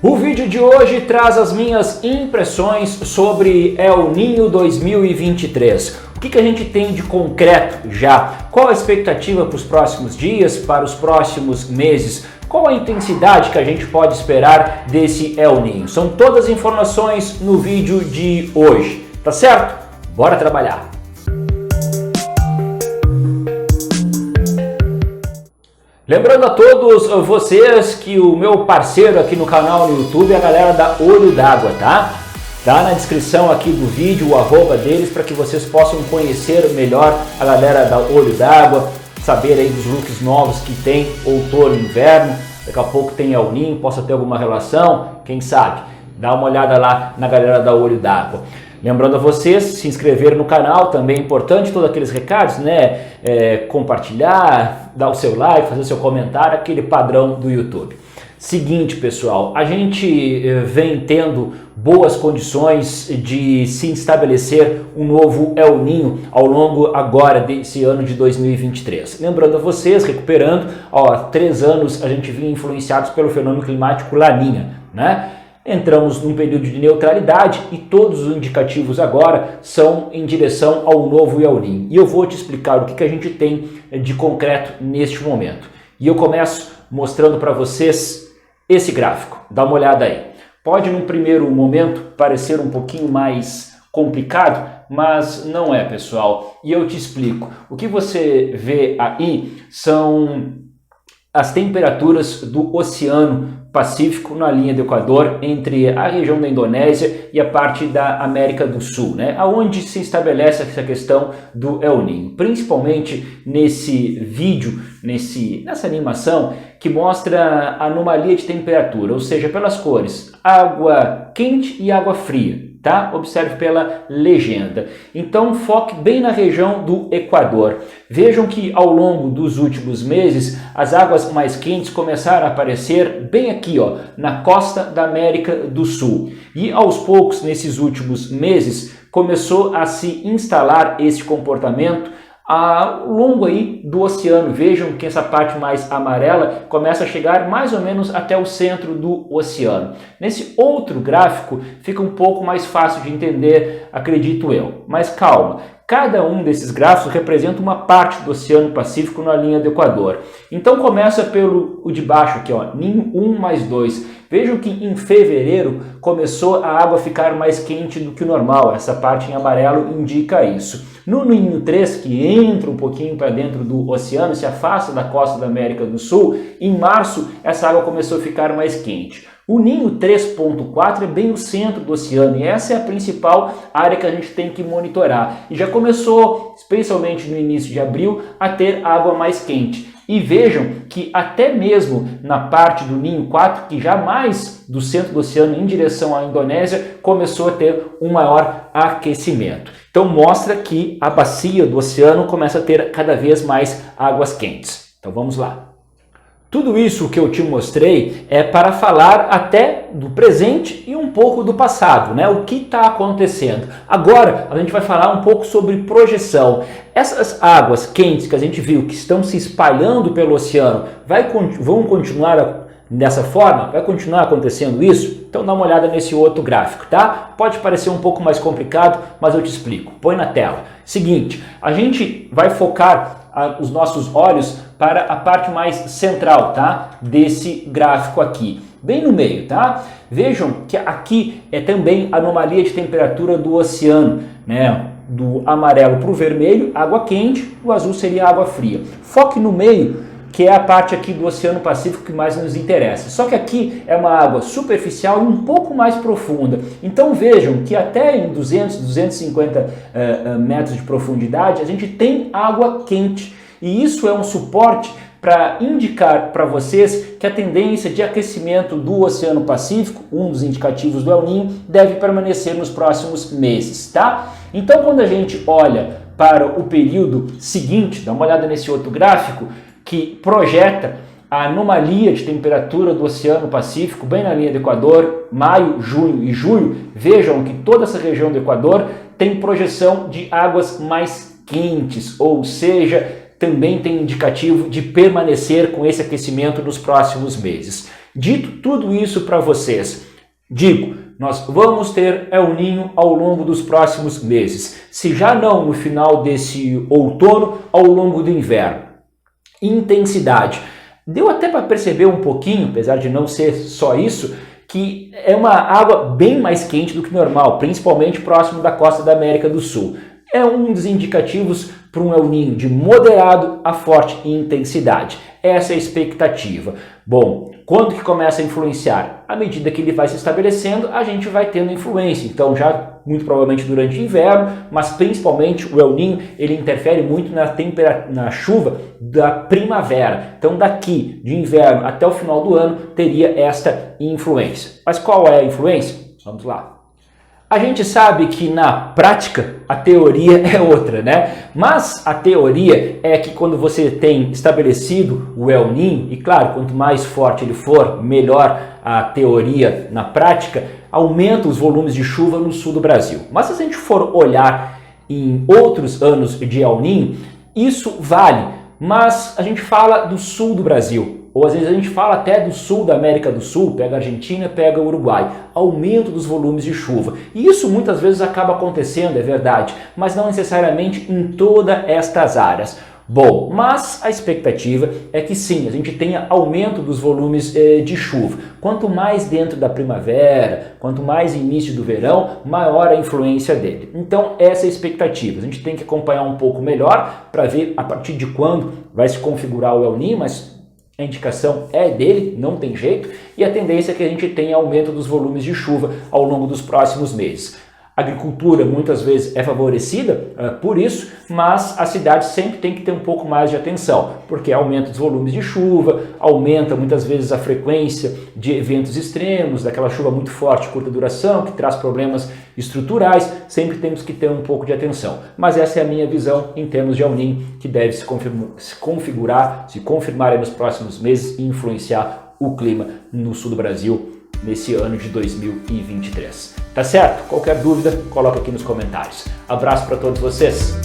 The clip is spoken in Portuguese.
O vídeo de hoje traz as minhas impressões sobre El Niño 2023. O que a gente tem de concreto já? Qual a expectativa para os próximos dias, para os próximos meses? Qual a intensidade que a gente pode esperar desse El Niño? São todas as informações no vídeo de hoje, tá certo? Bora trabalhar! Lembrando a todos vocês que o meu parceiro aqui no canal no YouTube é a galera da Olho d'Água, tá? Tá na descrição aqui do vídeo o arroba deles para que vocês possam conhecer melhor a galera da Olho d'Água, saber aí dos looks novos que tem outono e inverno. Daqui a pouco tem El Niño, possa ter alguma relação, quem sabe? Dá uma olhada lá na galera da Olho d'Água. Lembrando a vocês, se inscrever no canal, também é importante, todos aqueles recados, né? Compartilhar, dar o seu like, fazer o seu comentário, aquele padrão do YouTube. Seguinte, pessoal, a gente vem tendo boas condições de se estabelecer um novo El Niño ao longo agora desse ano de 2023. Lembrando a vocês, recuperando, há 3 anos a gente vinha influenciados pelo fenômeno climático Laninha, né? Entramos num período de neutralidade e todos os indicativos agora são em direção ao novo El Niño. E eu vou te explicar o que a gente tem de concreto neste momento. E eu começo mostrando para vocês esse gráfico. Dá uma olhada aí. Pode, num primeiro momento, parecer um pouquinho mais complicado, mas não é, pessoal. E eu te explico. O que você vê aí são as temperaturas do Oceano Pacífico na linha do Equador, entre a região da Indonésia e a parte da América do Sul, né? Aonde se estabelece essa questão do El Niño, principalmente nesse vídeo, nessa animação que mostra a anomalia de temperatura, ou seja, pelas cores, água quente e água fria. Tá? Observe pela legenda. Então foque bem na região do Equador. Vejam que ao longo dos últimos meses as águas mais quentes começaram a aparecer bem aqui, ó, na costa da América do Sul. E aos poucos, nesses últimos meses, começou a se instalar esse comportamento ao longo aí do oceano. Vejam que essa parte mais amarela começa a chegar mais ou menos até o centro do oceano. Nesse outro gráfico fica um pouco mais fácil de entender, acredito eu. Mas calma, cada um desses gráficos representa uma parte do Oceano Pacífico na linha do Equador. Então começa pelo o de baixo aqui, ó, Niño 1 mais 2. Vejam que em fevereiro começou a água a ficar mais quente do que o normal. Essa parte em amarelo indica isso. No Niño 3, que entra um pouquinho para dentro do oceano, se afasta da costa da América do Sul, em março essa água começou a ficar mais quente. O Niño 3.4 é bem o centro do oceano e essa é a principal área que a gente tem que monitorar. E já começou, especialmente no início de abril, a ter água mais quente. E vejam que até mesmo na parte do Niño 4, que já mais do centro do oceano em direção à Indonésia, começou a ter um maior aquecimento. Então mostra que a bacia do oceano começa a ter cada vez mais águas quentes. Então vamos lá. Tudo isso que eu te mostrei é para falar até do presente e um pouco do passado, né? O que está acontecendo. Agora a gente vai falar um pouco sobre projeção. Essas águas quentes que a gente viu que estão se espalhando pelo oceano vão continuar dessa forma? Vai continuar acontecendo isso? Então dá uma olhada nesse outro gráfico, tá? Pode parecer um pouco mais complicado, mas eu te explico. Põe na tela. Seguinte, a gente vai focar os nossos olhos para a parte mais central, tá? Desse gráfico aqui, bem no meio, tá? Vejam que aqui é também a anomalia de temperatura do oceano, né? Do amarelo para o vermelho, água quente, o azul seria água fria. Foque no meio, que é a parte aqui do Oceano Pacífico que mais nos interessa. Só que aqui é uma água superficial e um pouco mais profunda. Então vejam que até em 200, 250 metros de profundidade a gente tem água quente. E isso é um suporte para indicar para vocês que a tendência de aquecimento do Oceano Pacífico, um dos indicativos do El Niño, deve permanecer nos próximos meses, tá? Então quando a gente olha para o período seguinte, dá uma olhada nesse outro gráfico, que projeta a anomalia de temperatura do Oceano Pacífico, bem na linha do Equador, maio, junho e julho. Vejam que toda essa região do Equador tem projeção de águas mais quentes, ou seja, também tem indicativo de permanecer com esse aquecimento nos próximos meses. Dito tudo isso para vocês, digo, nós vamos ter El Niño ao longo dos próximos meses. Se já não no final desse outono, ao longo do inverno. Intensidade. Deu até para perceber um pouquinho, apesar de não ser só isso, que é uma água bem mais quente do que normal, principalmente próximo da costa da América do Sul. É um dos indicativos para um El Niño de moderado a forte intensidade. Essa é a expectativa. Bom, quando que começa a influenciar? À medida que ele vai se estabelecendo, a gente vai tendo influência. Então, já muito provavelmente durante o inverno, mas principalmente o El Niño, ele interfere muito na chuva da primavera. Então, daqui de inverno até o final do ano, teria esta influência. Mas qual é a influência? Vamos lá. A gente sabe que na prática a teoria é outra, né? Mas a teoria é que quando você tem estabelecido o El Niño, e claro, quanto mais forte ele for, melhor a teoria na prática, aumenta os volumes de chuva no sul do Brasil. Mas se a gente for olhar em outros anos de El Niño, isso vale, mas a gente fala do sul do Brasil. Ou às vezes a gente fala até do sul da América do Sul, pega a Argentina, pega o Uruguai, aumento dos volumes de chuva. E isso muitas vezes acaba acontecendo, é verdade, mas não necessariamente em todas estas áreas. Bom, mas a expectativa é que sim, a gente tenha aumento dos volumes de chuva. Quanto mais dentro da primavera, quanto mais início do verão, maior a influência dele. Então essa é a expectativa. A gente tem que acompanhar um pouco melhor para ver a partir de quando vai se configurar o El Niño, mas a indicação é dele, não tem jeito, e a tendência é que a gente tenha aumento dos volumes de chuva ao longo dos próximos meses. A agricultura muitas vezes é favorecida por isso, mas a cidade sempre tem que ter um pouco mais de atenção, porque aumenta os volumes de chuva, aumenta muitas vezes a frequência de eventos extremos, daquela chuva muito forte, curta duração, que traz problemas estruturais, sempre temos que ter um pouco de atenção. Mas essa é a minha visão em termos de El Niño, que deve se confirmar nos próximos meses e influenciar o clima no sul do Brasil nesse ano de 2023. Tá certo? Qualquer dúvida, coloca aqui nos comentários. Abraço para todos vocês.